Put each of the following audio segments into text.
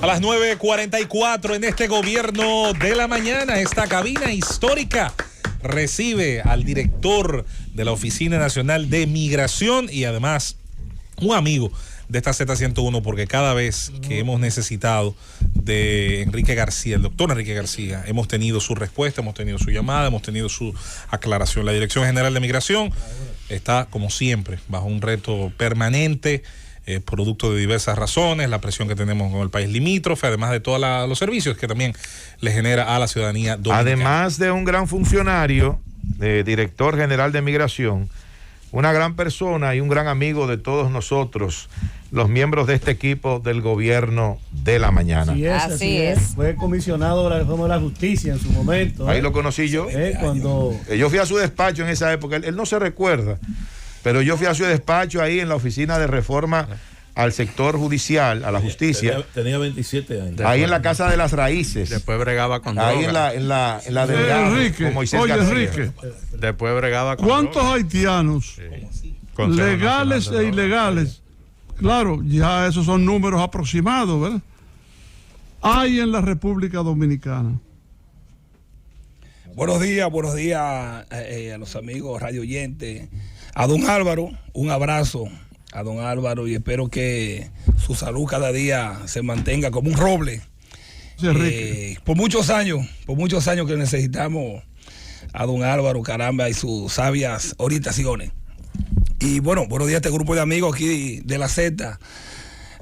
A las 9:44 en este gobierno de la mañana, esta cabina histórica recibe al director de la Oficina Nacional de Migración y además un amigo de esta Z101, porque cada vez que hemos necesitado de Enrique García, el doctor Enrique García, hemos tenido su respuesta, hemos tenido su llamada, hemos tenido su aclaración. La Dirección General de Migración está, como siempre, bajo un reto permanente, producto de diversas razones, la presión que tenemos con el país limítrofe, además de todos los servicios que también le genera a la ciudadanía dominicana. Además de un gran funcionario, director general de migración, una gran persona y un gran amigo de todos nosotros, los miembros de este equipo del gobierno de la mañana. Así es. Fue comisionado de la reforma de la justicia en su momento. Ahí lo conocí yo. Yo fui a su despacho en esa época, él no se recuerda, pero yo fui a su despacho ahí en la oficina de reforma al sector judicial, a la justicia. Tenía 27 años. Ahí en la Casa de las Raíces. Después bregaba con ahí droga. en la delgada, Enrique, con Moisés oye, García. Enrique, Después bregaba con ¿cuántos droga. haitianos, Consejo legales Nacional e de Drogas? ilegales, claro, ya esos son números aproximados, ¿verdad?, hay en la República Dominicana? Buenos días a los amigos radio oyentes. A don Álvaro, un abrazo a don Álvaro y espero que su salud cada día se mantenga como un roble. Sí, Enrique. Por muchos años que necesitamos a don Álvaro, caramba, y sus sabias orientaciones. Y bueno, buenos días a este grupo de amigos aquí de la Z,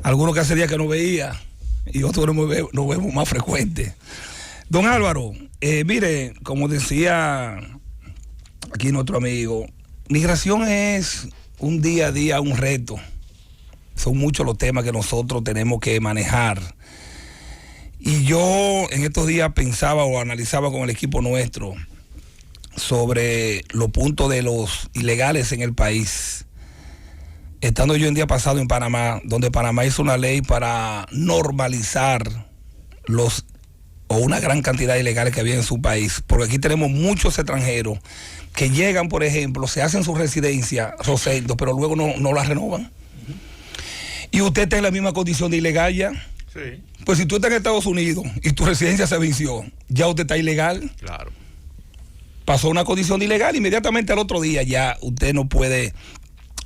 algunos que hace días que no veía y otros nos vemos más frecuentes. Don Álvaro, mire, como decía aquí nuestro amigo, migración es un día a día un reto. Son muchos los temas que nosotros tenemos que manejar. Y yo en estos días pensaba o analizaba con el equipo nuestro sobre los puntos de los ilegales en el país. Estando yo el día pasado en Panamá, donde Panamá hizo una ley para normalizar una gran cantidad de ilegales que había en su país, porque aquí tenemos muchos extranjeros que llegan, por ejemplo, se hacen su residencia, pero luego no la renovan. Y usted está en la misma condición de ilegal ya. Sí. Pues si tú estás en Estados Unidos y tu residencia se venció, ya usted está ilegal. Claro. Pasó una condición de ilegal, inmediatamente al otro día ya usted no puede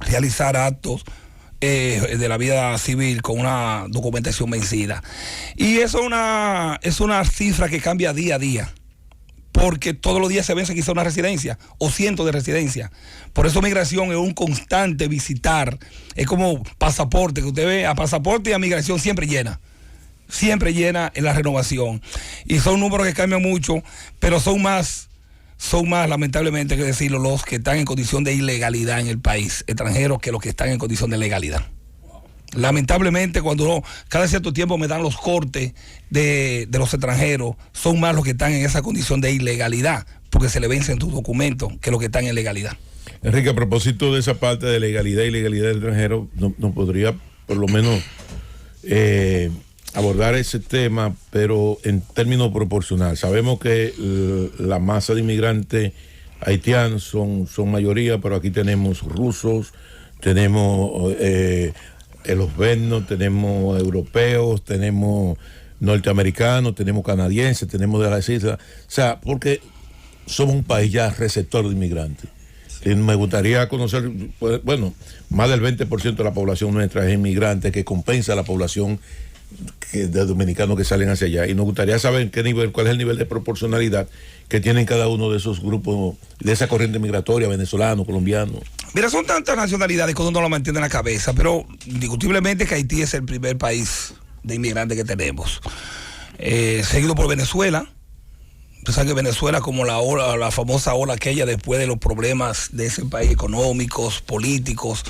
realizar actos de la vida civil con una documentación vencida. Y eso es una cifra que cambia día a día, porque todos los días se vence quizá una residencia o cientos de residencias. Por eso migración es un constante visitar, es como pasaporte, que usted ve a pasaporte y a migración siempre llena en la renovación. Y son números que cambian mucho, pero son más lamentablemente, hay que decirlo, los que están en condición de ilegalidad en el país, extranjeros, que los que están en condición de legalidad. Lamentablemente, cuando cada cierto tiempo me dan los cortes de los extranjeros, son más los que están en esa condición de ilegalidad, porque se le vencen tus documentos, que los que están en legalidad. Enrique, a propósito de esa parte de legalidad y ilegalidad del extranjero, ¿no podría por lo menos abordar ese tema, pero en términos proporcionales? Sabemos que la masa de inmigrantes haitianos son mayoría, pero aquí tenemos rusos, tenemos eslovenos, tenemos europeos, tenemos norteamericanos, tenemos canadienses, tenemos de las islas. O sea, porque somos un país ya receptor de inmigrantes. Sí. Me gustaría conocer, bueno, más del 20% de la población nuestra es inmigrante, que compensa a la población de dominicanos que salen hacia allá, y nos gustaría saber cuál es el nivel de proporcionalidad que tienen cada uno de esos grupos, de esa corriente migratoria, venezolano, colombiano. Mira, son tantas nacionalidades que uno no lo mantiene en la cabeza, pero indiscutiblemente que Haití es el primer país de inmigrantes que tenemos, seguido por Venezuela. Tú sabes que Venezuela, como la famosa ola aquella después de los problemas de ese país económicos, políticos,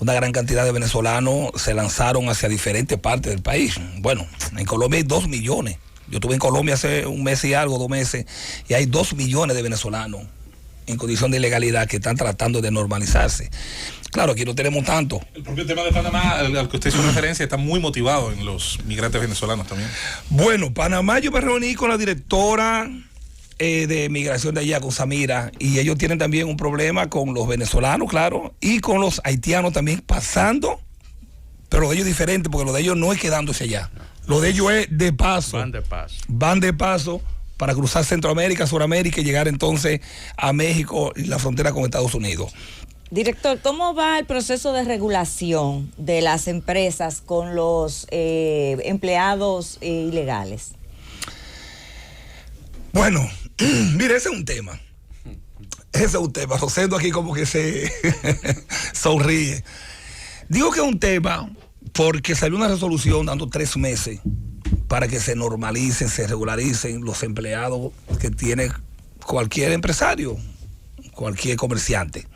una gran cantidad de venezolanos se lanzaron hacia diferentes partes del país. Bueno, en Colombia hay 2 millones. Yo estuve en Colombia hace un mes y algo, 2 meses, y hay 2 millones de venezolanos en condición de ilegalidad que están tratando de normalizarse. Claro, aquí no tenemos tanto. El propio tema de Panamá, al que usted hizo referencia, está muy motivado en los migrantes venezolanos también. Bueno, Panamá, yo me reuní con la directora de migración de allá, con Samira, y ellos tienen también un problema con los venezolanos, claro, y con los haitianos también pasando, pero lo de ellos es diferente, porque lo de ellos no es quedándose allá. Lo de ellos es de paso. Van de paso. Van de paso para cruzar Centroamérica, Suramérica y llegar entonces a México y la frontera con Estados Unidos. Director, ¿cómo va el proceso de regulación de las empresas con los empleados ilegales? Bueno, mire, ese es un tema. Ese es un tema. Rosendo aquí como que se sonríe. Digo que es un tema porque salió una resolución dando 3 meses para que se normalicen, se regularicen los empleados que tiene cualquier empresario, cualquier comerciante.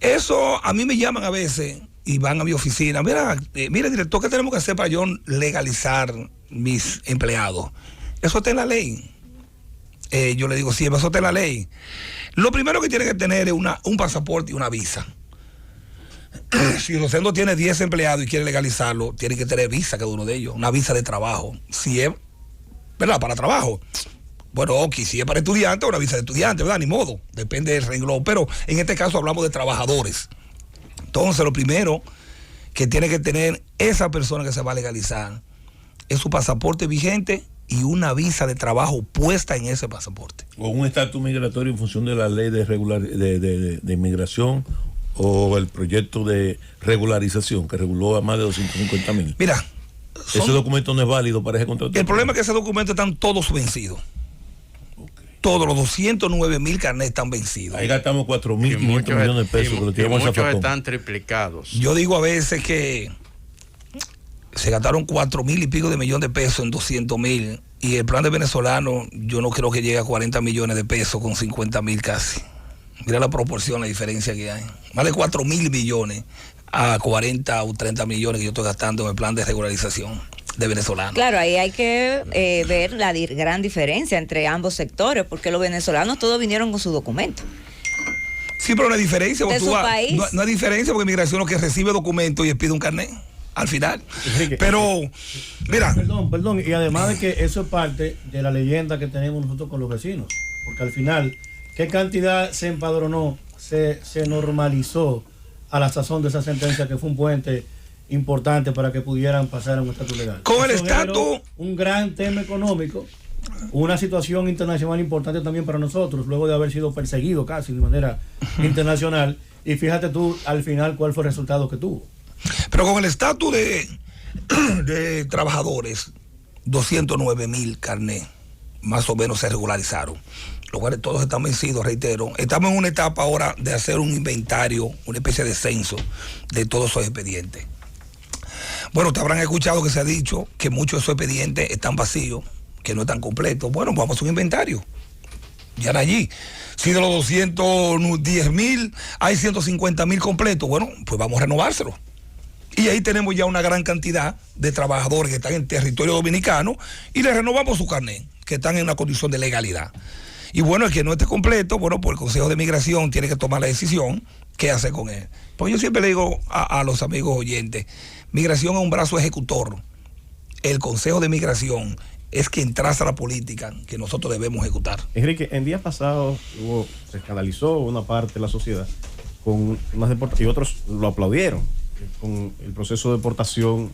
Eso a mí me llaman a veces y van a mi oficina. Mira, director, ¿qué tenemos que hacer para yo legalizar mis empleados? Eso está en la ley. Yo le digo, sí, eso está en la ley. Lo primero que tiene que tener es un pasaporte y una visa. Si Rosendo tiene 10 empleados y quiere legalizarlo, tiene que tener visa cada uno de ellos, una visa de trabajo. Si es, ¿verdad?, para trabajo. Bueno, ok, si es para estudiante, una visa de estudiante, ¿verdad? Ni modo, depende del renglón. Pero en este caso hablamos de trabajadores. Entonces, lo primero que tiene que tener esa persona que se va a legalizar es su pasaporte vigente y una visa de trabajo puesta en ese pasaporte. O un estatus migratorio en función de la ley de inmigración o el proyecto de regularización que reguló a más de 250,000. Mira, ese documento no es válido para ese contrato. El problema es que ese documento están todos vencidos. Okay. Todos los 209,000 carnets están vencidos. Ahí gastamos 4.500 millones de pesos. Y muchos están triplicados. Yo digo a veces que se gastaron 4,000 y pico de millones de pesos en 200,000 y el plan de venezolano yo no creo que llegue a 40 millones de pesos con 50,000 casi. Mira la proporción, la diferencia que hay. Más de 4,000 millones a 40 o 30 millones que yo estoy gastando en el plan de regularización de venezolanos. Claro, ahí hay que ver la gran diferencia entre ambos sectores, porque los venezolanos todos vinieron con su documento. Sí, pero no hay diferencia. De su país. No hay diferencia porque migración lo que recibe documentos y pide un carnet al final. Pero, mira. Perdón, y además de que eso es parte de la leyenda que tenemos nosotros con los vecinos, porque al final, ¿qué cantidad se empadronó, se normalizó a la sazón de esa sentencia que fue un puente importante para que pudieran pasar a un estatus legal? Con el estatus. Un gran tema económico, una situación internacional importante también para nosotros, luego de haber sido perseguido casi de manera internacional. Y fíjate tú al final cuál fue el resultado que tuvo. Pero con el estatus de trabajadores, 209,000 carnets más o menos se regularizaron. Los cuales todos están vencidos, reitero. Estamos en una etapa ahora de hacer un inventario, una especie de censo de todos esos expedientes. Bueno, te habrán escuchado que se ha dicho que muchos de esos expedientes están vacíos, que no están completos. Bueno, vamos a hacer un inventario. Ya era allí. Si de los 210,000 hay 150,000 completos, bueno, pues vamos a renovárselos. Y ahí tenemos ya una gran cantidad de trabajadores que están en territorio dominicano y les renovamos su carnet, que están en una condición de legalidad. Y bueno, el que no esté completo, bueno, pues el Consejo de Migración tiene que tomar la decisión qué hacer con él. Pues yo siempre le digo a los amigos oyentes, migración es un brazo ejecutor. El Consejo de Migración es quien traza la política que nosotros debemos ejecutar. Enrique, en días pasados se escandalizó una parte de la sociedad con unas deportaciones y otros lo aplaudieron con el proceso de deportación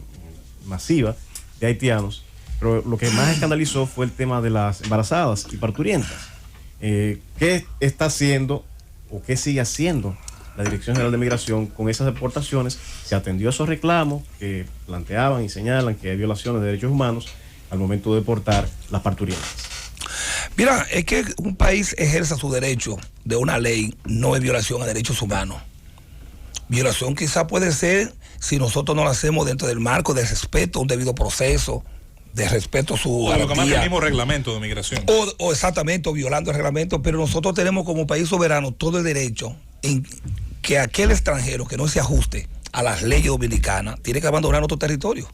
masiva de haitianos, pero lo que más escandalizó fue el tema de las embarazadas y parturientas. ¿Qué está haciendo o qué sigue haciendo la Dirección General de Migración con esas deportaciones? Se atendió a esos reclamos que planteaban y señalan que hay violaciones de derechos humanos al momento de deportar las parturientas. Mira, es que un país ejerza su derecho de una ley no es violación a derechos humanos. Violación quizá puede ser si nosotros no lo hacemos dentro del marco de respeto a un debido proceso, de respeto a su garantía. O lo que marca el mismo reglamento de migración. O exactamente, o violando el reglamento, pero nosotros tenemos como país soberano todo el derecho en que aquel extranjero que no se ajuste a las leyes dominicanas tiene que abandonar nuestro territorio.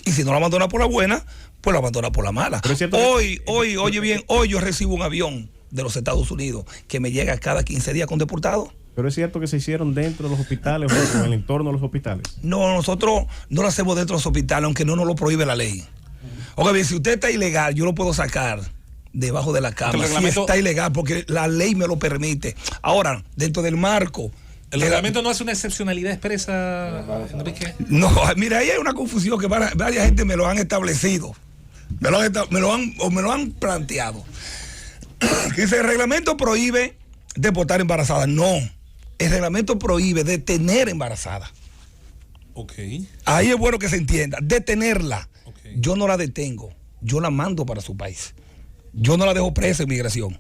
Y si no lo abandona por la buena, pues lo abandona por la mala. Hoy, oye bien, hoy yo recibo un avión de los Estados Unidos que me llega cada 15 días con deportados. Pero es cierto que se hicieron dentro de los hospitales o en el entorno de los hospitales. No, nosotros no lo hacemos dentro de los hospitales, aunque no nos lo prohíbe la ley. Oiga bien, si usted está ilegal, yo lo puedo sacar debajo de la cama. Si está ilegal, porque la ley me lo permite. Ahora, dentro del marco ¿El reglamento no hace una excepcionalidad expresa, Enrique? No, mira, ahí hay una confusión que varias gente me lo han establecido. Me lo han planteado. Que dice, el reglamento prohíbe deportar embarazadas. No, el reglamento prohíbe detener embarazadas. Ok. Ahí es bueno que se entienda. Detenerla. Okay. Yo no la detengo. Yo la mando para su país. Yo no la dejo presa en migración.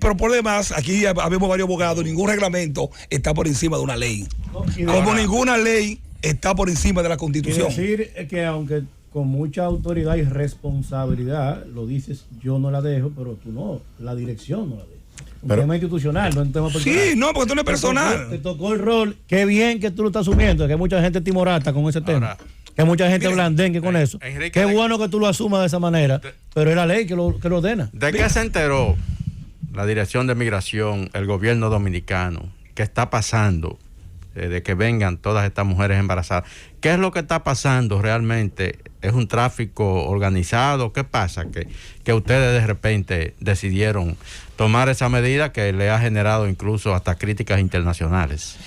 Pero por demás, aquí habemos varios abogados, ningún reglamento está por encima de una ley. Como ninguna ley está por encima de la Constitución. Es decir, que aunque con mucha autoridad y responsabilidad lo dices, yo no la dejo, pero tú no, la dirección no la deja. Un tema institucional, no un tema personal. Sí, no, porque tú no es personal. Te tocó el rol. Qué bien que tú lo estás asumiendo, que hay mucha gente timorata con ese tema. Que mucha gente blandengue con eso. Enrique, qué bueno que tú lo asumas de esa manera, pero es la ley que lo ordena. ¿De qué se enteró la Dirección de Migración, el gobierno dominicano? ¿Qué está pasando de que vengan todas estas mujeres embarazadas? ¿Qué es lo que está pasando realmente? ¿Es un tráfico organizado? ¿Qué pasa? Que ustedes de repente decidieron tomar esa medida que le ha generado incluso hasta críticas internacionales.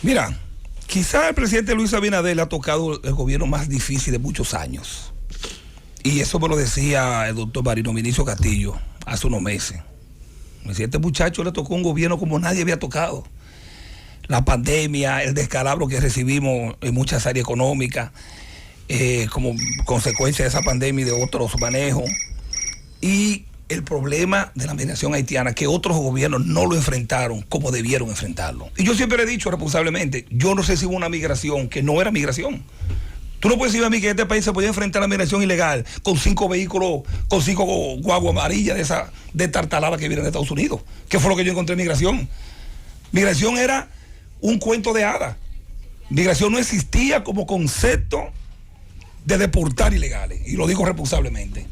Mira, quizá el presidente Luis Abinader le ha tocado el gobierno más difícil de muchos años. Y eso me lo decía el doctor Marino Vinicio Castillo hace unos meses. Me decía, este muchacho le tocó un gobierno como nadie había tocado. La pandemia, el descalabro que recibimos en muchas áreas económicas, como consecuencia de esa pandemia y de otros manejos. Y el problema de la migración haitiana, que otros gobiernos no lo enfrentaron como debieron enfrentarlo. Y yo siempre he dicho responsablemente, yo no sé si hubo una migración que no era migración. Tú no puedes decir a mí que este país se podía enfrentar a la migración ilegal con 5 vehículos, con 5 guaguas amarillas de tartalada que vienen de Estados Unidos. ¿Qué fue lo que yo encontré en migración? Migración era un cuento de hadas. Migración no existía como concepto de deportar ilegales, y lo digo responsablemente.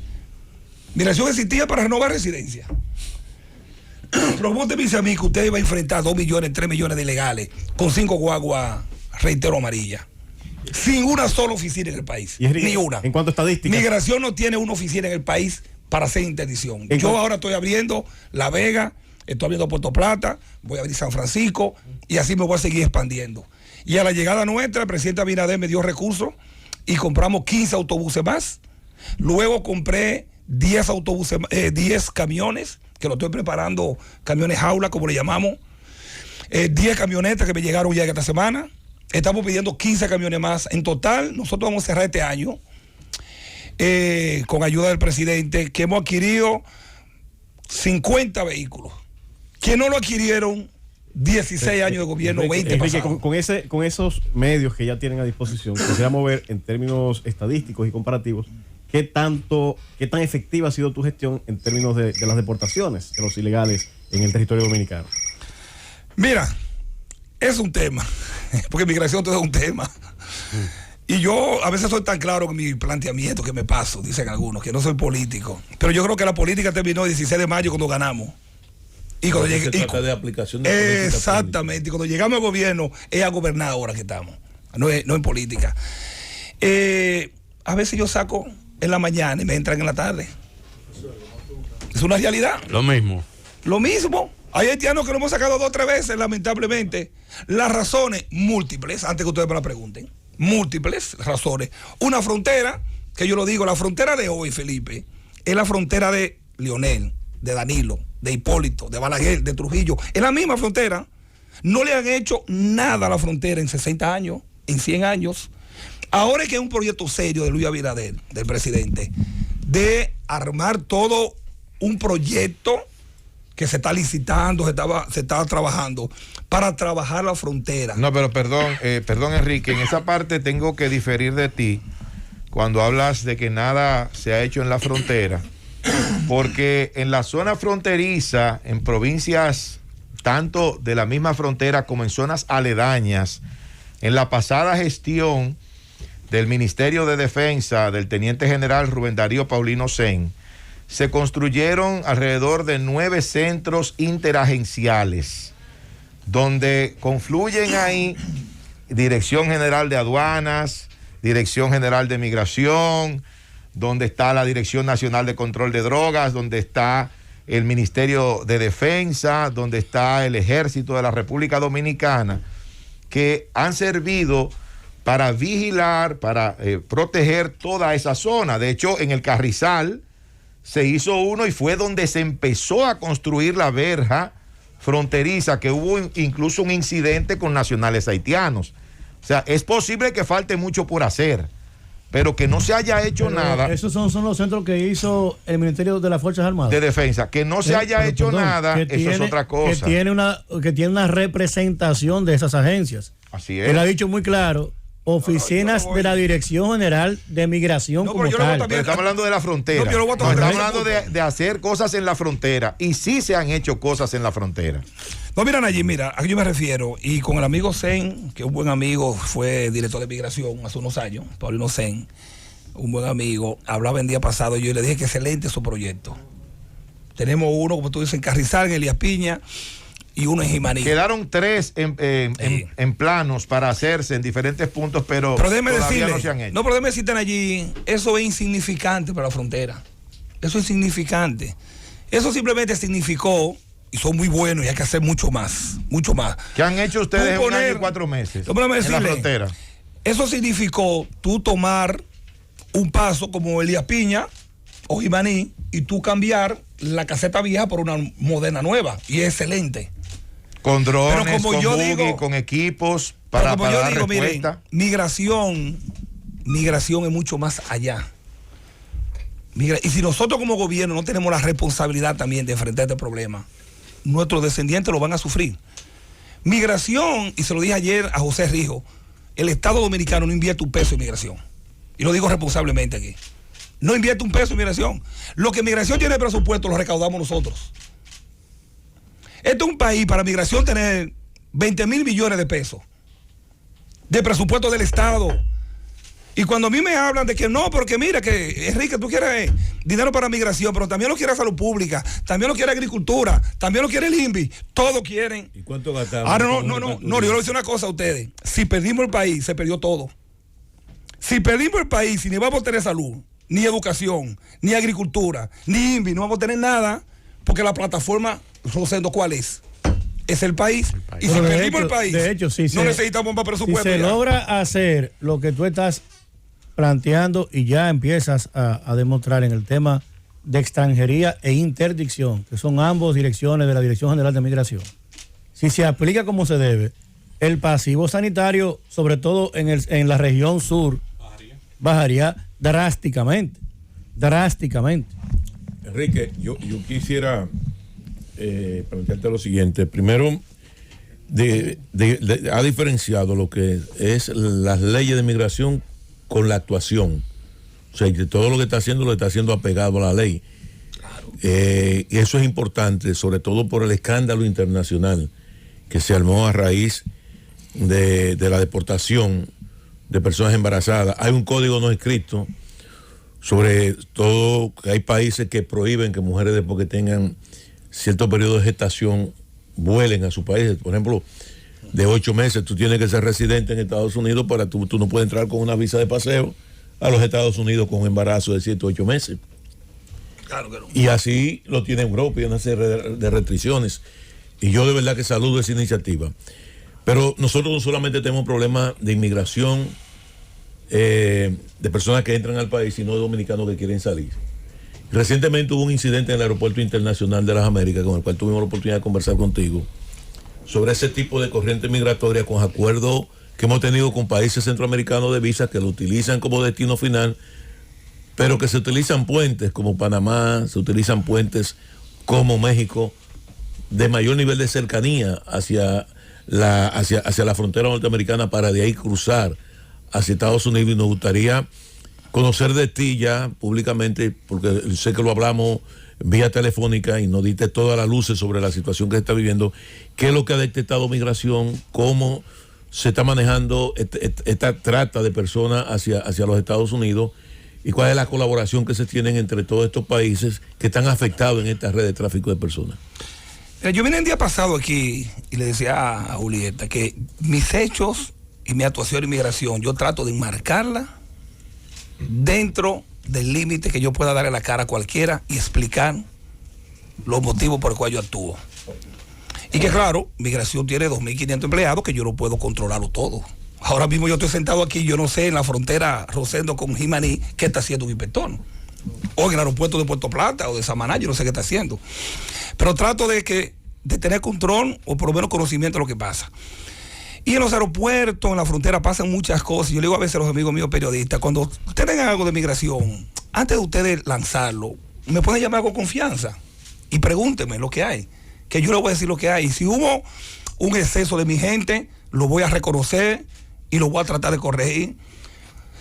Migración existía para renovar residencia. Pero vos te dices a mí que usted iba a enfrentar 2 millones, 3 millones de ilegales con 5 guaguas, reitero, amarillas, sin una sola oficina en el país. Ni una. En cuanto a estadísticas, migración no tiene una oficina en el país para hacer interdicción. Yo ahora estoy abriendo La Vega, estoy abriendo Puerto Plata, voy a abrir San Francisco, y así me voy a seguir expandiendo. Y a la llegada nuestra, el presidente Abinader me dio recursos y compramos 15 autobuses más. Luego compré 10 autobuses, 10 camiones, que lo estoy preparando, camiones jaula, como le llamamos. 10 camionetas que me llegaron ya esta semana. Estamos pidiendo 15 camiones más. En total, nosotros vamos a cerrar este año, con ayuda del presidente, que hemos adquirido 50 vehículos, que no lo adquirieron 16 años de gobierno, 20 pasados. Con esos medios que ya tienen a disposición, quisiéramos ver en términos estadísticos y comparativos qué tan efectiva ha sido tu gestión en términos de las deportaciones de los ilegales en el territorio dominicano. Mira, es un tema, porque migración todo es un tema. Y yo a veces soy tan claro en mi planteamiento que me paso, dicen algunos, que no soy político. Pero yo creo que la política terminó el 16 de mayo cuando ganamos. Y cuando se trata de aplicación de exactamente, y cuando llegamos al gobierno es a gobernar ahora que estamos, no en política. A veces yo saco en la mañana y me entran en la tarde. Es una realidad. Lo mismo. Hay haitianos que lo hemos sacado 2 o 3 veces, lamentablemente. Las razones múltiples, antes que ustedes me la pregunten, múltiples razones. Una frontera, que yo lo digo, la frontera de hoy, Felipe, es la frontera de Leonel, de Danilo, de Hipólito, de Balaguer, de Trujillo. Es la misma frontera. No le han hecho nada a la frontera en 60 años, en 100 años. Ahora es que es un proyecto serio de Luis Abinader, del presidente, de armar todo un proyecto que se está licitando, se está trabajando para trabajar la frontera. No, pero perdón, Enrique, en esa parte tengo que diferir de ti cuando hablas de que nada se ha hecho en la frontera, porque en la zona fronteriza, en provincias tanto de la misma frontera como en zonas aledañas, en la pasada gestión del Ministerio de Defensa del Teniente General Rubén Darío Paulino Sen, se construyeron alrededor de 9 centros interagenciales, donde confluyen ahí Dirección General de Aduanas, Dirección General de Migración, donde está la Dirección Nacional de Control de Drogas, donde está el Ministerio de Defensa, donde está el Ejército de la República Dominicana, que han servido para vigilar, para proteger toda esa zona. De hecho, en el Carrizal se hizo uno y fue donde se empezó a construir la verja fronteriza, que hubo incluso un incidente con nacionales haitianos. O sea, es posible que falte mucho por hacer, pero que no se haya hecho nada. Esos son los centros que hizo el Ministerio de las Fuerzas Armadas de Defensa. Que no se haya hecho nada, eso es otra cosa. Que tiene una representación de esas agencias. Así es. Él ha dicho muy claro, oficinas de la Dirección General de Migración como tal. Pero estamos hablando de la frontera. Estamos hablando de hacer cosas en la frontera. Y sí se han hecho cosas en la frontera. No, mira, Nayib, mira, a qué yo me refiero. Y con el amigo Zen, que un buen amigo, fue director de migración hace unos años, Paulino Zen, un buen amigo, hablaba el día pasado y yo le dije que excelente su proyecto. Tenemos uno, como tú dices, en Carrizal, en Elías Piña, y uno en Jimaní. Quedaron 3 en planos para hacerse en diferentes puntos, pero déjeme todavía decirle, no se han hecho. No, pero déjeme decirte allí, eso es insignificante para la frontera. Eso es insignificante. Eso simplemente significó, y son muy buenos y hay que hacer mucho más. ¿Qué han hecho ustedes en 1 año y 4 meses en la frontera? Eso significó tú tomar un paso como Elías Piña o Jimaní y tú cambiar la caseta vieja por una moderna nueva, y es excelente. Con drones, con buggy, con equipos para dar respuesta. Miren, migración es mucho más allá. Y si nosotros como gobierno no tenemos la responsabilidad también de enfrentar este problema, nuestros descendientes lo van a sufrir. Migración, y se lo dije ayer a José Rijo, el Estado Dominicano no invierte un peso en migración. Y lo digo responsablemente aquí. No invierte un peso en migración. Lo que migración tiene de presupuesto lo recaudamos nosotros. Este es un país para migración tener 20,000 millones de pesos de presupuesto del Estado. Y cuando a mí me hablan de que no, porque mira que Enrique, tú quieres dinero para migración, pero también lo quiere salud pública, también lo quiere agricultura, también lo quiere el INVI, todos quieren. ¿Y cuánto gastamos? No, yo le voy a decir una cosa a ustedes. Si perdimos el país, se perdió todo. Si perdimos el país, si ni vamos a tener salud, ni educación, ni agricultura, ni INVI, no vamos a tener nada, porque la plataforma, no sé cuál es el país. Y si perdimos el país, de hecho, no necesitamos más presupuesto. Si se logra hacer lo que tú estás planteando y ya empiezas a demostrar en el tema de extranjería e interdicción, que son ambos direcciones de la Dirección General de Migración, si se aplica como se debe, el pasivo sanitario, sobre todo en la región sur, bajaría drásticamente. Enrique, yo quisiera plantearte lo siguiente. Primero, ha diferenciado lo que es las leyes de migración con la actuación. O sea, que todo lo que está haciendo lo está haciendo apegado a la ley. Claro. Y eso es importante, sobre todo por el escándalo internacional que se armó a raíz de la deportación de personas embarazadas. Hay un código no escrito, sobre todo que hay países que prohíben que mujeres después que tengan cierto periodo de gestación vuelen a su país. Por ejemplo, de 8 meses tú tienes que ser residente en Estados Unidos para tú no puedes entrar con una visa de paseo a los Estados Unidos con un embarazo de 7 o 8 meses. Claro que no. Y así lo tiene Europa y una serie de restricciones. Y yo de verdad que saludo esa iniciativa. Pero nosotros no solamente tenemos problemas de inmigración de personas que entran al país, sino de dominicanos que quieren salir. Recientemente hubo un incidente en el Aeropuerto Internacional de las Américas, con el cual tuvimos la oportunidad de conversar contigo, sobre ese tipo de corriente migratoria con acuerdos que hemos tenido con países centroamericanos de visa que lo utilizan como destino final, pero que se utilizan puentes como Panamá, se utilizan puentes como México, de mayor nivel de cercanía hacia la frontera norteamericana para de ahí cruzar hacia Estados Unidos. Y nos gustaría conocer de ti ya públicamente, porque sé que lo hablamos vía telefónica y nos diste todas las luces sobre la situación que se está viviendo, qué es lo que ha detectado migración, cómo se está manejando esta trata de personas hacia los Estados Unidos y cuál es la colaboración que se tienen entre todos estos países que están afectados en esta red de tráfico de personas. Yo vine el día pasado aquí y le decía a Julieta que mis hechos y mi actuación en migración, yo trato de enmarcarla dentro del límite que yo pueda darle la cara a cualquiera y explicar los motivos por los cuales yo actúo. Y que claro, Migración tiene 2.500 empleados que yo no puedo controlarlo todo. Ahora mismo yo estoy sentado aquí, yo no sé, en la frontera Rosendo con Jimaní, qué está haciendo un inspector. O en el aeropuerto de Puerto Plata o de Samaná, yo no sé qué está haciendo. Pero trato de tener control o por lo menos conocimiento de lo que pasa. Y en los aeropuertos, en la frontera pasan muchas cosas. Yo le digo a veces a los amigos míos periodistas, cuando ustedes tengan algo de migración, antes de ustedes lanzarlo, me pueden llamar con confianza y pregúntenme lo que hay, que yo les voy a decir lo que hay. Si hubo un exceso de mi gente, lo voy a reconocer y lo voy a tratar de corregir.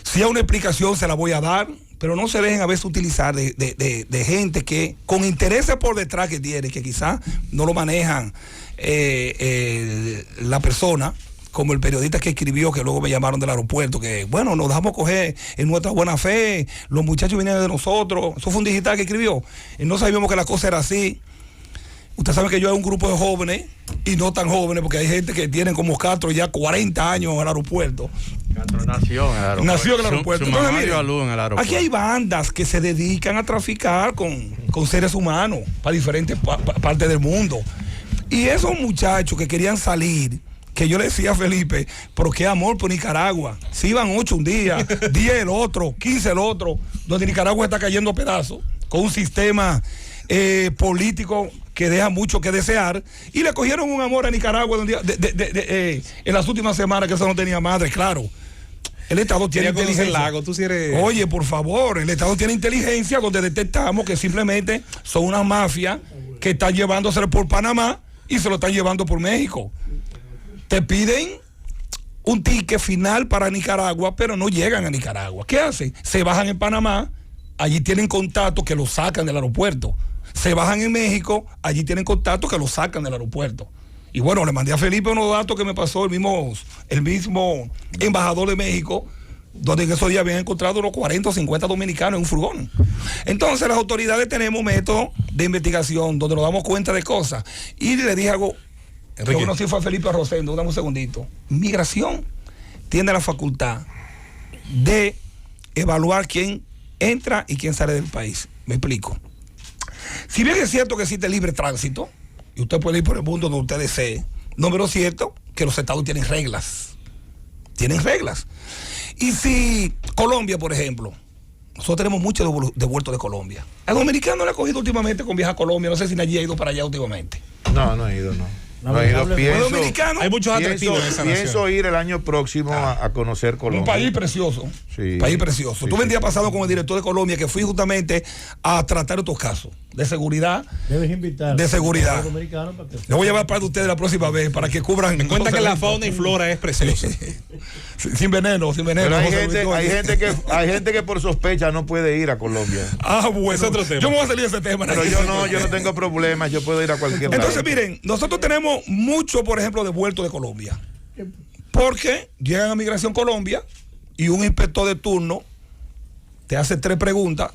Si hay una explicación, se la voy a dar, pero no se dejen a veces utilizar de gente que con intereses por detrás que tiene, que quizás no lo manejan la persona, como el periodista que escribió, que luego me llamaron del aeropuerto, que bueno, nos dejamos coger en nuestra buena fe, los muchachos vinieron de nosotros. Eso fue un digital que escribió, y no sabíamos que la cosa era así. Usted sabe que yo hay un grupo de jóvenes y no tan jóvenes, porque hay gente que tienen como Castro ya 40 años en el aeropuerto. Castro nació en el aeropuerto. Nació en el aeropuerto. Su Entonces, mamá mire, dio a luz en el aeropuerto. aquí hay bandas que se dedican a traficar con seres humanos para diferentes partes del mundo. Y esos muchachos que querían salir, que yo le decía a Felipe, pero qué amor por Nicaragua. Si iban 8 un día, 10 el otro, 15 el otro, donde Nicaragua está cayendo a pedazos, con un sistema político que deja mucho que desear, y le cogieron un amor a Nicaragua en las últimas semanas, que eso no tenía madre, claro. El Estado tiene inteligencia. El lago, tú sí eres... Oye, por favor, el Estado tiene inteligencia donde detectamos que simplemente son una mafia que están llevándoselo por Panamá y se lo están llevando por México. Te piden un ticket final para Nicaragua, pero no llegan a Nicaragua. ¿Qué hacen? Se bajan en Panamá, allí tienen contacto que los sacan del aeropuerto. Se bajan en México, allí tienen contacto que los sacan del aeropuerto. Y bueno, le mandé a Felipe unos datos que me pasó el mismo embajador de México, donde en esos días habían encontrado unos 40 o 50 dominicanos en un furgón. Entonces las autoridades tenemos métodos de investigación donde nos damos cuenta de cosas. Y le dije algo, que uno sí fue a Felipe Rosendo, dame un segundito. Migración tiene la facultad de evaluar quién entra y quién sale del país. Me explico. Si bien es cierto que existe libre tránsito, y usted puede ir por el mundo donde usted desee, no menos cierto que los estados tienen reglas. Tienen reglas. Y si Colombia, por ejemplo, nosotros tenemos muchos devueltos de Colombia. El dominicano le ha cogido últimamente con viaje a Colombia, no sé si Nadie ha ido para allá últimamente. No he ido, no. No he ido, hay muchos atractivos en esa nación. Pienso ir el año próximo a conocer Colombia. Un país precioso. Sí. País precioso. Sí, Tuve el día sí. pasado con el director de Colombia, que fui justamente a tratar estos casos de seguridad. Debes invitar De seguridad. a los dominicanos para que... Le voy a llevar para ustedes la próxima vez para que cubran. Me cuenta que la fauna y flora es preciosa. Sin veneno, sin veneno. Pero José hay gente que por sospecha no puede ir a Colombia. Ah, bueno. Es otro tema. Yo me voy a salir de ese tema. Pero yo no tengo problemas, yo puedo ir a cualquier lado. Entonces, miren, nosotros tenemos mucho, por ejemplo, devueltos de Colombia. Porque llegan a Migración Colombia y un inspector de turno te hace 3 preguntas,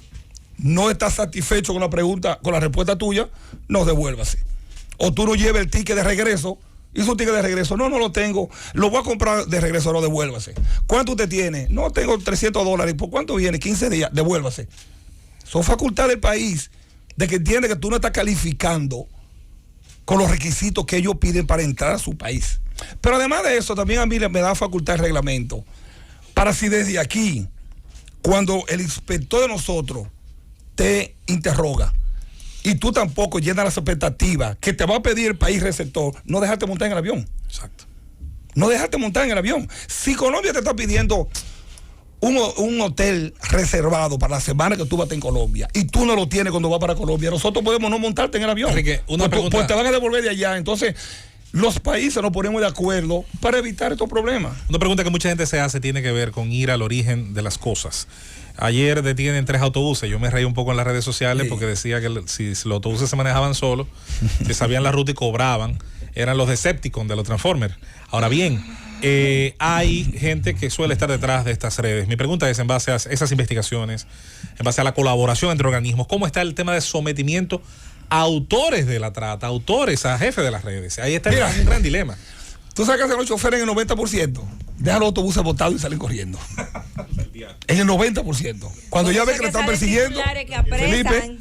no estás satisfecho con la pregunta, con la respuesta tuya, no, devuélvase. O tú no lleves el ticket de regreso, hizo un ticket de regreso, no lo tengo, lo voy a comprar de regreso, no, devuélvase. ¿Cuánto usted tiene? No, tengo $300, ¿por cuánto viene? 15 días, devuélvase. Son facultades del país de que entiende que tú no estás calificando con los requisitos que ellos piden para entrar a su país. Pero además de eso, también a mí me da facultad el reglamento para si desde aquí, cuando el inspector de nosotros te interroga y tú tampoco llenas las expectativas que te va a pedir el país receptor, no dejarte montar en el avión. Exacto. No dejarte montar en el avión. Si Colombia te está pidiendo un hotel reservado para la semana que tú vas en Colombia y tú no lo tienes cuando vas para Colombia, nosotros podemos no montarte en el avión. Enrique, una pregunta. Pues te van a devolver de allá. Entonces, los países nos ponemos de acuerdo para evitar estos problemas. Una pregunta que mucha gente se hace tiene que ver con ir al origen de las cosas. Ayer detienen 3 autobuses. Yo me reí un poco en las redes sociales porque decía que si los autobuses se manejaban solos, que sabían la ruta y cobraban, eran los Decepticons de los Transformers. Ahora bien, hay gente que suele estar detrás de estas redes. Mi pregunta es, en base a esas investigaciones, en base a la colaboración entre organismos, ¿cómo está el tema de sometimiento a autores de la trata, autores, a jefes de las redes? Ahí está un gran dilema. Tú sabes que hacen los choferes en el 90%. Dejan los autobuses botados y salen corriendo. En el 90%. Cuando ya ve que le están persiguiendo, Felipe,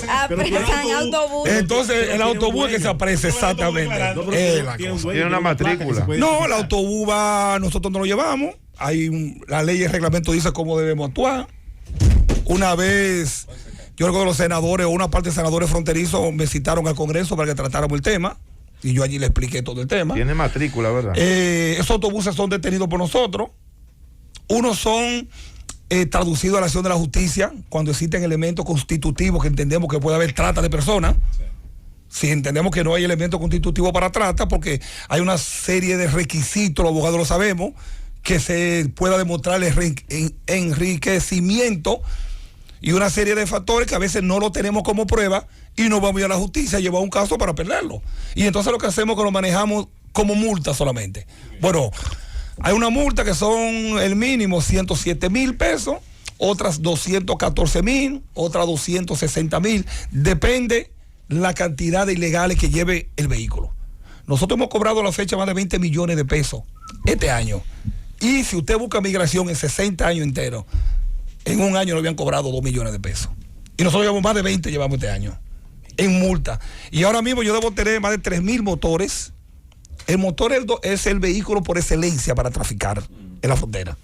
apresan autobuses. Entonces el autobús es que se apresa exactamente. Tiene una matrícula. No, el autobús va, nosotros no lo llevamos. La ley y el reglamento dice cómo debemos actuar. Una vez, yo recuerdo los senadores o una parte de senadores fronterizos me citaron al Congreso para que tratáramos el tema. Y yo allí le expliqué todo el tema. Tiene matrícula, ¿verdad? Esos autobuses son detenidos por nosotros. Unos son traducidos a la acción de la justicia cuando existen elementos constitutivos que entendemos que puede haber trata de personas. Si entendemos que no hay elementos constitutivos para trata, porque hay una serie de requisitos, los abogados lo sabemos, que se pueda demostrar el enriquecimiento y una serie de factores que a veces no lo tenemos como prueba y nos vamos a ir a la justicia a llevar un caso para perderlo. Y entonces lo que hacemos es que lo manejamos como multa solamente. Bueno, hay una multa que son el mínimo 107,000 pesos, otras 214,000, otras 260,000, depende la cantidad de ilegales que lleve el vehículo. Nosotros hemos cobrado a la fecha más de 20 millones de pesos este año. Y si usted busca migración en 60 años enteros, en un año nos habían cobrado 2 millones de pesos. Y nosotros llevamos más de 20, llevamos este año, en multa. Y ahora mismo yo debo tener más de 3,000 motores. El motor es el vehículo por excelencia para traficar en la frontera.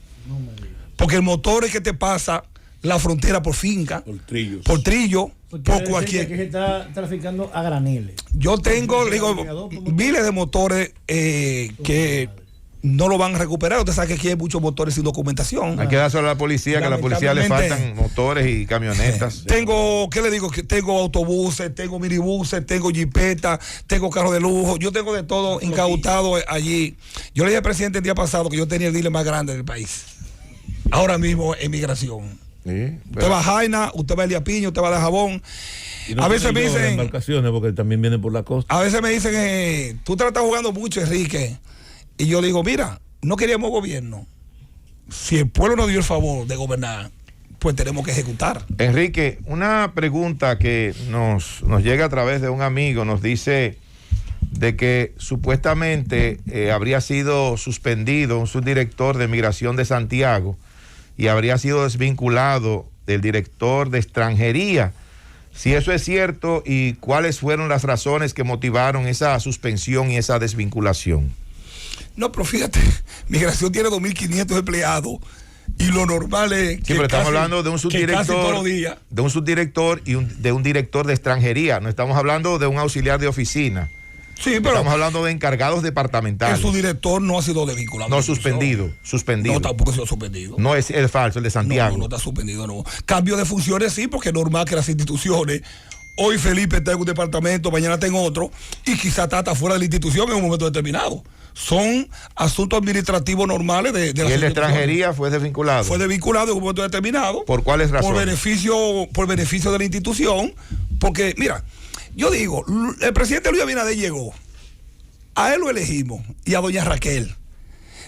Porque el motor es que te pasa la frontera por finca, por trillo, por cualquier. Que se está traficando a graniles. Yo tengo, miles de motores que no lo van a recuperar. Usted sabe que aquí hay muchos motores sin documentación. Hay que dárselo a la policía, que a la policía le faltan motores y camionetas. Tengo, ¿qué le digo? Que tengo autobuses, tengo minibuses, tengo jipetas, tengo carros de lujo. Yo tengo de todo incautado allí. Yo le dije al presidente el día pasado que yo tenía el dealer más grande del país. Ahora mismo en migración. Sí, usted va a Jaina, usted va a Elia Piña, usted va a Jabón. No, a veces me dicen embarcaciones porque también vienen por la costa. A veces me dicen, tú te la estás jugando mucho, Enrique. Y yo le digo, mira, no queríamos gobierno. Si el pueblo nos dio el favor de gobernar, pues tenemos que ejecutar. Enrique, una pregunta que nos llega a través de un amigo, nos dice de que supuestamente habría sido suspendido un subdirector de Migración de Santiago y habría sido desvinculado del director de Extranjería. Si eso es cierto y cuáles fueron las razones que motivaron esa suspensión y esa desvinculación. No, pero fíjate, Migración tiene 2.500 empleados y lo normal es que, sí, pero estamos hablando de un subdirector, todos los días. De un subdirector y de un director de Extranjería. No estamos hablando de un auxiliar de oficina. Sí, pero estamos hablando de encargados departamentales. El subdirector no ha sido desvinculado. No, suspendido. No, tampoco ha sido suspendido. No es el falso, el de Santiago. No está suspendido, no. Cambio de funciones sí, porque es normal que las instituciones, hoy Felipe está en un departamento, mañana está en otro, y quizá está fuera de la institución en un momento determinado. Son asuntos administrativos normales de la ¿Y el de Extranjería fue desvinculado? Fue desvinculado en un momento determinado. ¿Por cuáles razones? Por beneficio de la institución. Porque, mira, yo digo, el presidente Luis Abinader llegó, a él lo elegimos, y a doña Raquel.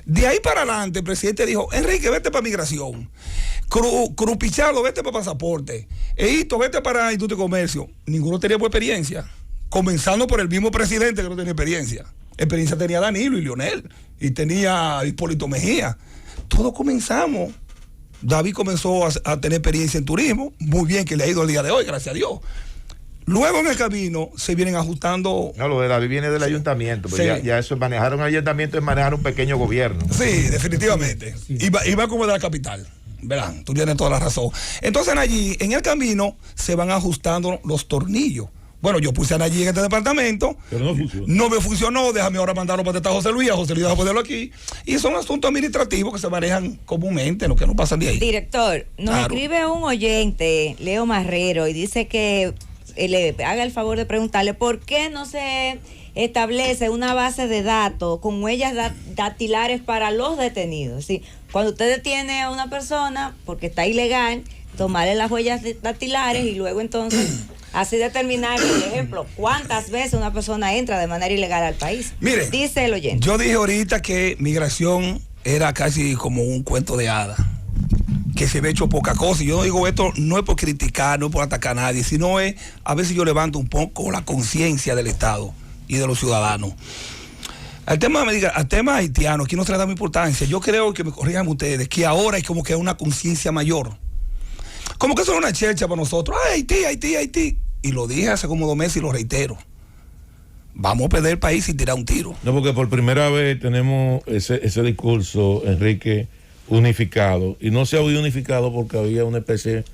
De ahí para adelante, el presidente dijo, Enrique, vete para Migración. Cruz Pichardo, vete para Pasaporte. Eito, vete para Industria y Comercio. Ninguno tenía experiencia. Comenzando por el mismo presidente que no tenía experiencia. Experiencia tenía Danilo y Leonel, y tenía Hipólito Mejía. Todos comenzamos. David comenzó a tener experiencia en turismo, muy bien que le ha ido el día de hoy, gracias a Dios. Luego en el camino se vienen ajustando. No, lo de David viene del ayuntamiento, pues sí. ya eso es manejar un ayuntamiento, es manejar un pequeño gobierno. Sí, definitivamente. Sí. Iba como de la capital, ¿verdad? Tú tienes toda la razón. Entonces allí, en el camino, se van ajustando los tornillos. Bueno, yo puse a Nayib en este departamento. Pero no funcionó. No me funcionó. Déjame ahora mandarlo para José Luis. A José Luis a ponerlo aquí. Y son asuntos administrativos que se manejan comúnmente, lo que no pasan de ahí. Director, nos escribe un oyente, Leo Marrero, y dice que le haga el favor de preguntarle por qué no se establece una base de datos con huellas dactilares para los detenidos. Es decir, cuando usted detiene a una persona porque está ilegal, tomarle las huellas dactilares y luego entonces así determinar, por ejemplo, cuántas veces una persona entra de manera ilegal al país. Mire, dice el oyente. Yo dije ahorita que migración era casi como un cuento de hadas, que se había hecho poca cosa. Y yo no digo esto, no es por criticar, no es por atacar a nadie, sino es a ver si yo levanto un poco la conciencia del Estado y de los ciudadanos. Al tema haitiano, aquí no se le da importancia. Yo creo que me corrijan ustedes, que ahora hay como que una conciencia mayor. Como que eso es una chercha para nosotros. ¡Ay, Haití, Haití, Haití! Y lo dije hace como 2 meses y lo reitero. Vamos a perder el país sin tirar un tiro. No, porque por primera vez tenemos ese discurso, Enrique, unificado. Y no se había unificado porque había una especie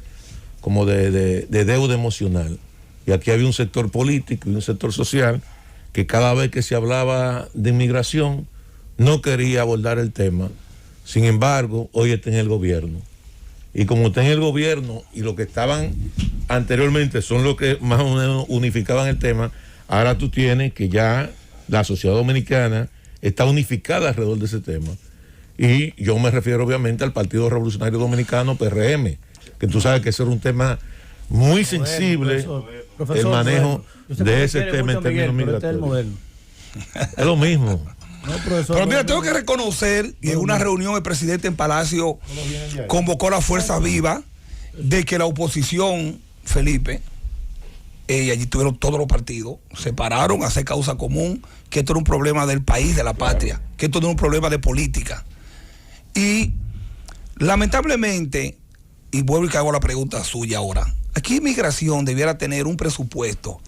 como de deuda emocional. Y aquí había un sector político y un sector social que cada vez que se hablaba de inmigración no quería abordar el tema. Sin embargo, hoy está en el gobierno. Y como está en el gobierno y los que estaban anteriormente son los que más o menos unificaban el tema, ahora tú tienes que ya la sociedad dominicana está unificada alrededor de ese tema. Y yo me refiero obviamente al Partido Revolucionario Dominicano, PRM, que tú sabes que ese era un tema muy sensible, profesor, el manejo de ese tema en términos migratorios. Es lo mismo. No, profesor, pero mira, tengo que reconocer que en una reunión el presidente en Palacio convocó a la fuerza viva de que la oposición, Felipe, y allí tuvieron todos los partidos, se pararon a hacer causa común, que esto era un problema del país, de la patria, que esto no era un problema de política. Y lamentablemente, y vuelvo y hago la pregunta suya ahora, aquí inmigración debiera tener un presupuesto,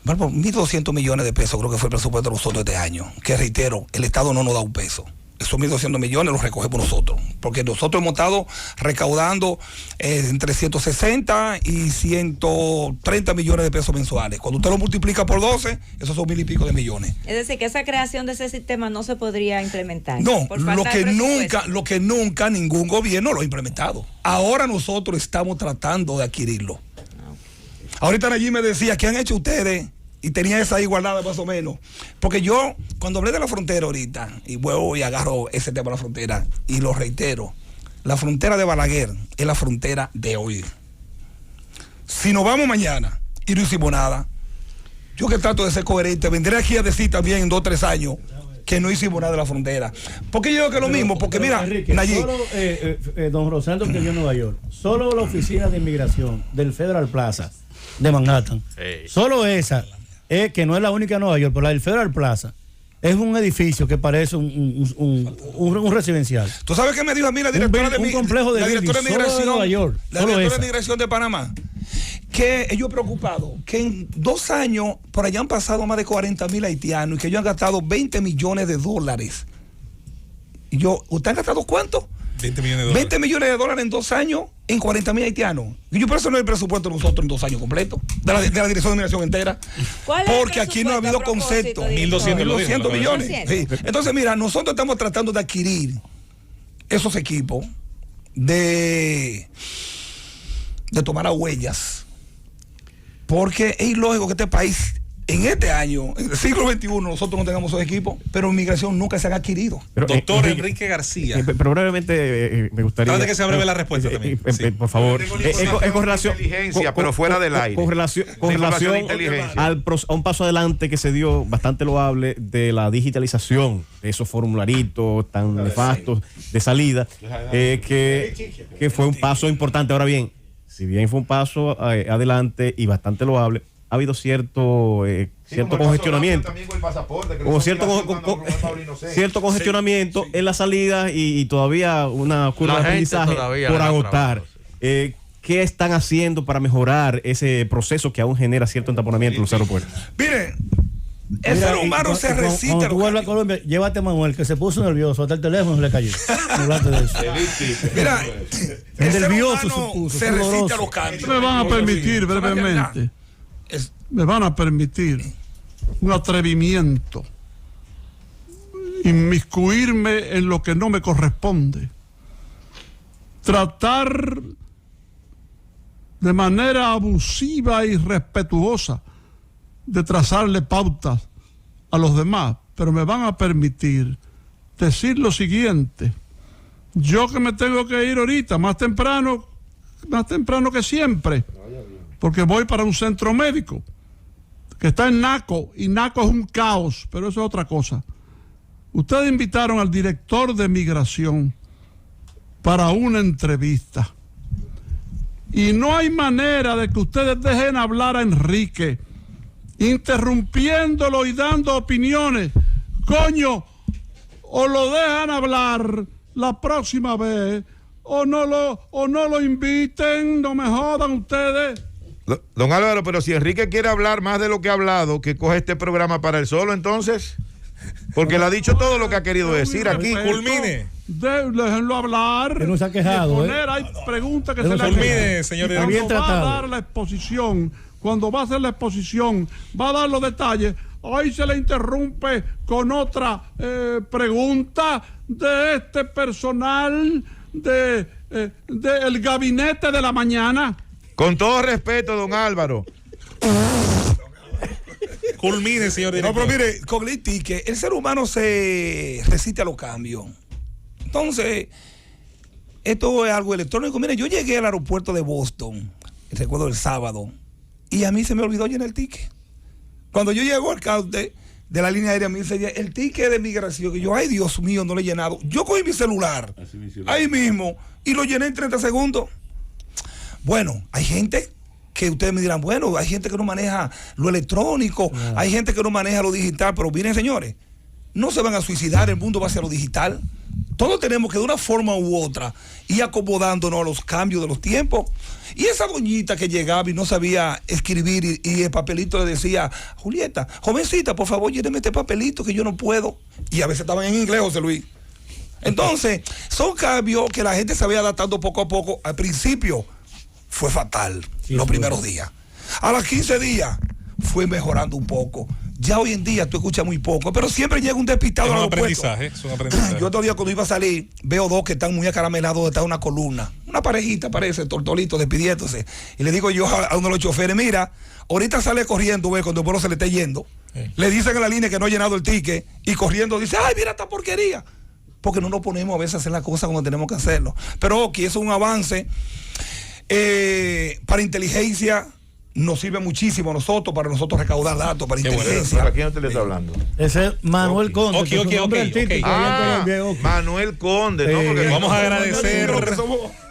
bueno, 1.200 millones de pesos creo que fue el presupuesto de nosotros este año, que reitero, el Estado no nos da un peso. Esos 1.200 millones los recogemos nosotros, porque nosotros hemos estado recaudando entre 160 y 130 millones de pesos mensuales. Cuando usted lo multiplica por 12, esos son 1.000 y pico de millones. Es decir, que esa creación de ese sistema no se podría implementar. No, lo que nunca ningún gobierno lo ha implementado. Ahora nosotros estamos tratando de adquirirlo. Ahorita allí me decía, ¿qué han hecho ustedes? Y tenía esa igualdad más o menos. Porque yo, cuando hablé de la frontera ahorita, y vuelvo y agarro ese tema de la frontera, y lo reitero, la frontera de Balaguer es la frontera de hoy. Si nos vamos mañana y no hicimos nada, yo que trato de ser coherente, vendré aquí a decir también en 2 o 3 años que no hicimos nada de la frontera. Porque yo digo que es lo mismo, porque mira, Enrique, Nayib, solo, don Rosendo, que vivió en Nueva York, solo la oficina de inmigración del Federal Plaza de Manhattan, solo esa, que no es la única en Nueva York, pero la del Federal Plaza, es un edificio que parece un residencial. ¿Tú sabes qué me dijo a mí la directora de la directora de migración de Nueva York? La directora de migración de Panamá, que ellos preocupados, que en 2 años por allá han pasado más de 40,000 haitianos y que ellos han gastado 20 millones de dólares. Y yo, ¿usted ha gastado cuánto? 20 millones de dólares. 20 millones de dólares en 2 años en 40,000 haitianos. Y yo, pero eso no es el presupuesto de nosotros en 2 años completos, de la dirección de migración entera. Porque aquí no ha habido concepto. 1.200 millones. Sí. Entonces, mira, nosotros estamos tratando de adquirir esos equipos de tomar a huellas. Porque es ilógico que este país, en este año, en el siglo XXI, nosotros no tengamos esos equipos, pero inmigración nunca se han adquirido. Pero, doctor Enrique García. Pero brevemente me gustaría... Antes de que se breve la respuesta también. Sí. Por favor. Con relación... pero fuera del aire. Con relación a un paso adelante que se dio bastante loable de la digitalización de esos formularitos tan nefastos de salida, que fue un paso importante. Ahora bien, si bien fue un paso adelante y bastante loable, ha habido cierto congestionamiento. Hubo cierto congestionamiento en la salida y todavía una curva de aprendizaje por agotar. ¿Qué están haciendo para mejorar ese proceso que aún genera cierto entaponamiento en los aeropuertos? Miren, el ser humano se resiste. Cuando tú vuelvas a Colombia, llévate a Manuel, que se puso nervioso, hasta el teléfono se le cayó. De eso. Mira, el ser nervioso humano se resiste a los cambios. Me van a permitir brevemente. Me van a permitir un atrevimiento, inmiscuirme en lo que no me corresponde, tratar de manera abusiva y respetuosa de trazarle pautas a los demás, pero me van a permitir decir lo siguiente: yo que me tengo que ir ahorita, más temprano que siempre, porque voy para un centro médico que está en Naco, y Naco es un caos, pero eso es otra cosa. Ustedes invitaron al director de migración para una entrevista, y no hay manera de que ustedes dejen hablar a Enrique interrumpiéndolo y dando opiniones. Coño, o lo dejan hablar la próxima vez, o no lo inviten, no me jodan ustedes. Don Álvaro, pero si Enrique quiere hablar más de lo que ha hablado, que coge este programa para él solo, entonces, porque le ha dicho todo lo que ha querido decir aquí. Culmine. Déjenlo hablar. Que no se ha quejado. Hay preguntas que no se le culmine, señor Cuando director. va a dar la exposición, cuando va a hacer la exposición, va a dar los detalles. Ahí se le interrumpe con otra pregunta de este personal del gabinete de la mañana. Con todo respeto, don Álvaro. Culmine, señor No, director. pero mire, con el ticket, el ser humano se resiste a los cambios. Entonces, esto es algo electrónico. Mire, yo llegué al aeropuerto de Boston, recuerdo el sábado, y a mí se me olvidó llenar el ticket. Cuando yo llego al counter de la línea aérea, me dice el ticket de migración, que yo, ay Dios mío, no lo he llenado. Yo cogí mi celular, ahí mismo, y lo llené en 30 segundos. Bueno, hay gente que ustedes me dirán, bueno, hay gente que no maneja lo electrónico, hay gente que no maneja lo digital, pero miren, señores, no se van a suicidar, el mundo va hacia lo digital. Todos tenemos que de una forma u otra ir acomodándonos a los cambios de los tiempos. Y esa doñita que llegaba y no sabía escribir y el papelito le decía, Julieta, jovencita, por favor, lléneme este papelito que yo no puedo. Y a veces estaban en inglés, José Luis. Entonces, son cambios que la gente se había adaptando poco a poco. Al principio fue fatal, los primeros días. A los 15 días fue mejorando un poco. Ya hoy en día tú escuchas muy poco, pero siempre llega un despistado al aeropuerto. Es un aprendizaje. Yo otro día cuando iba a salir, veo dos que están muy acaramelados detrás de una columna. Una parejita parece, tortolito, despidiéndose. Y le digo yo a uno de los choferes, mira, ahorita sale corriendo, ve, cuando el vuelo se le esté yendo. Le dicen en la línea que no ha llenado el ticket y corriendo dice, ay, mira esta porquería. Porque no nos ponemos a veces a hacer las cosas cuando tenemos que hacerlo. Pero aquí eso es un avance. Para inteligencia nos sirve muchísimo a nosotros, para nosotros recaudar datos, para inteligencia. ¿Para quién usted le está hablando? Ese es Manuel Conde. Ok, que es un hombre artístico allá en Colombia, ok. Manuel Conde, ¿no? Porque Vamos a agradecer.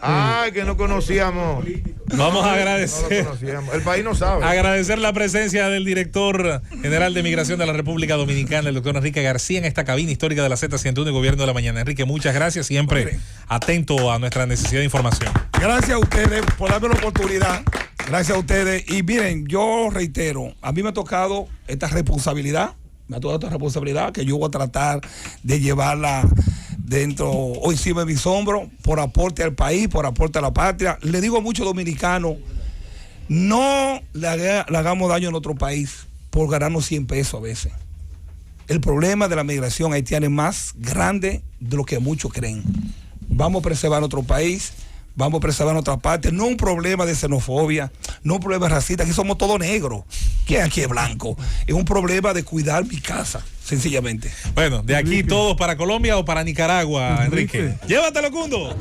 Ay, que no conocíamos. Vamos a No lo agradecer. conocíamos. El país no sabe. Agradecer la presencia del director general de Migración de la República Dominicana, el doctor Enrique García, en esta cabina histórica de la Z101 y Gobierno de la Mañana. Enrique, muchas gracias, siempre atento a nuestra necesidad de información. Gracias a ustedes por darme la oportunidad. Gracias a ustedes. Y miren, yo reitero, a mí me ha tocado esta responsabilidad, que yo voy a tratar de llevarla dentro o encima de mis hombros, por aporte al país, por aporte a la patria. Le digo a muchos dominicanos, no le hagamos daño a nuestro país por ganarnos 100 pesos a veces. El problema de la migración haitiana es más grande de lo que muchos creen. Vamos a preservar nuestro país, vamos a preservar nuestra parte. No un problema de xenofobia, no un problema racista, aquí somos todos negros. ¿Quién aquí es blanco? Es un problema de cuidar mi casa, sencillamente. Bueno, de aquí todos para Colombia o para Nicaragua, Enrique. Llévatelo, Cundo.